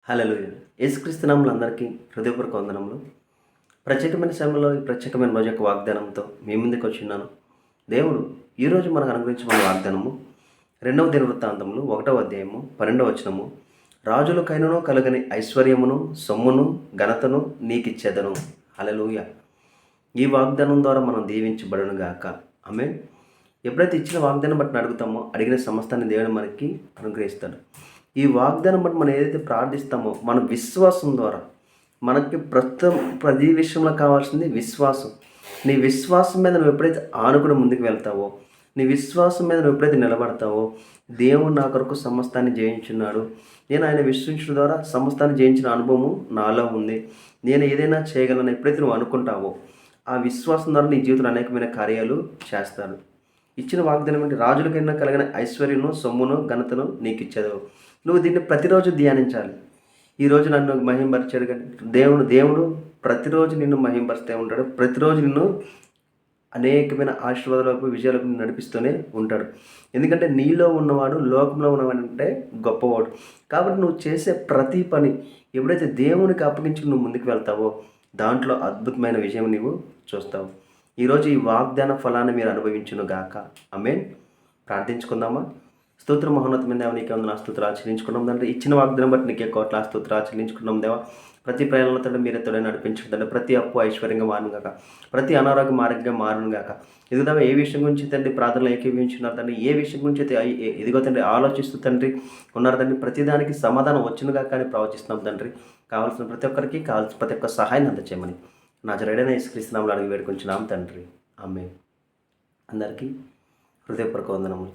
హల్లెలూయా. యేసుక్రీస్తు నామములో అందరికీ హృదయపూర్వక వందనములు. ప్రత్యేకమైన సమయంలో ఈ ప్రత్యేకమైన రోజు యొక్క వాగ్దానంతో మీ ముందుకు వచ్చిన్నాను. దేవుడు ఈరోజు మనకు అనుగ్రహించిన వాగ్దానము 2వ దినవృత్తాంతములు 1వ అధ్యాయము 12వ వచనము. రాజులకైనను కలుగని ఐశ్వర్యమును సొమ్మును ఘనతను నీకిచ్చేదను. హల్లెలూయా. ఈ వాగ్దానం ద్వారా మనం దీవించబడును గాక. ఆమేన్. ఎప్పుడైతే ఇచ్చిన వాగ్దానం బట్టి అడుగుతామో అడిగిన సమస్తాన్ని దేవుడు మనకి అనుగ్రహిస్తాడు. ఈ వాగ్దానం బట్టి మనం ఏదైతే ప్రార్థిస్తామో మన విశ్వాసం ద్వారా మనకి ప్రస్తుతం ప్రతి విషయంలో కావాల్సింది విశ్వాసం. నీ విశ్వాసం మీద నువ్వు ఎప్పుడైతే ఆనుకుని ముందుకు వెళ్తావో, నీ విశ్వాసం మీద నువ్వు ఎప్పుడైతే నిలబడతావో, దేవుడు నా కొరకు సమస్తాన్ని జయించున్నాడు, నేను ఆయన విశ్వసించడం ద్వారా సమస్తాన్ని జయించిన అనుభవము నాలో ఉంది, నేను ఏదైనా చేయగలను ఎప్పుడైతే నువ్వు అనుకుంటావో, ఆ విశ్వాసం ద్వారా నీ జీవితంలో అనేకమైన కార్యాలు చేస్తాడు. ఇచ్చిన వాగ్దానం ఏంటి? రాజులకైనా కలిగిన ఐశ్వర్యను సొమ్మును ఘనతను నీకు ఇచ్చేది. నువ్వు దీన్ని ప్రతిరోజు ధ్యానించాలి. ఈరోజు నన్ను మహింపరిచాడు కానీ దేవుడు ప్రతిరోజు నిన్ను మహింపరుస్తూ ఉంటాడు. ప్రతిరోజు నిన్ను అనేకమైన ఆశీర్వాదాలకు విజయాలకు నడిపిస్తూనే ఉంటాడు. ఎందుకంటే నీలో ఉన్నవాడు లోకంలో ఉన్నవాడంటే గొప్పవాడు. కాబట్టి నువ్వు చేసే ప్రతి పని ఎప్పుడైతే దేవునికి అప్పగించి నువ్వు ముందుకు వెళ్తావో దాంట్లో అద్భుతమైన విజయం నీవు చూస్తావు. ఈరోజు ఈ వాగ్దాన ఫలాన్ని మీరు అనుభవించును గాక. ఆమేన్. ప్రార్థించుకుందామా? స్తోత్ర మహోన్నతమైన దేవ, నీకే ఉంది నా స్తోత్రాలు చెల్లించుకున్నాం తండ్రి. ఇచ్చిన వాగ్దానం బట్టి నీకే కోట్ల స్తోత్రాలు చెల్లించుకున్నాం దేవా. ప్రతి ప్రయాణంతో మీరే తోడే నడిపించండి. ప్రతి అప్పు ఐశ్వర్యంగా మారును గాక, ప్రతి అనారోగ్యం ఆరోగ్యంగా మారును గాక. ఇదిగో ఏ విషయం గురించి తండ్రి ప్రార్థనలు ఏకీవించున్నారు తండ్రి, ఏ విషయం గురించి అయితే ఇదిగో తండ్రి ఆలోచిస్తూ తండ్రి ఉన్నారు తండ్రి, ప్రతిదానికి సమాధానం వచ్చును గాక అని ప్రవచిస్తున్నాం తండ్రి. కావాల్సిన ప్రతి ఒక్కరికి కావాల్సిన ప్రతి ఒక్క సహాయాన్ని అందచేయమని నజరేయుడైన యేసుక్రీస్తు నామములో అడిగి వేడుకొంచున్నాం తండ్రి. ఆమేన్. అందరికీ హృదయపూర్వక వందనములు.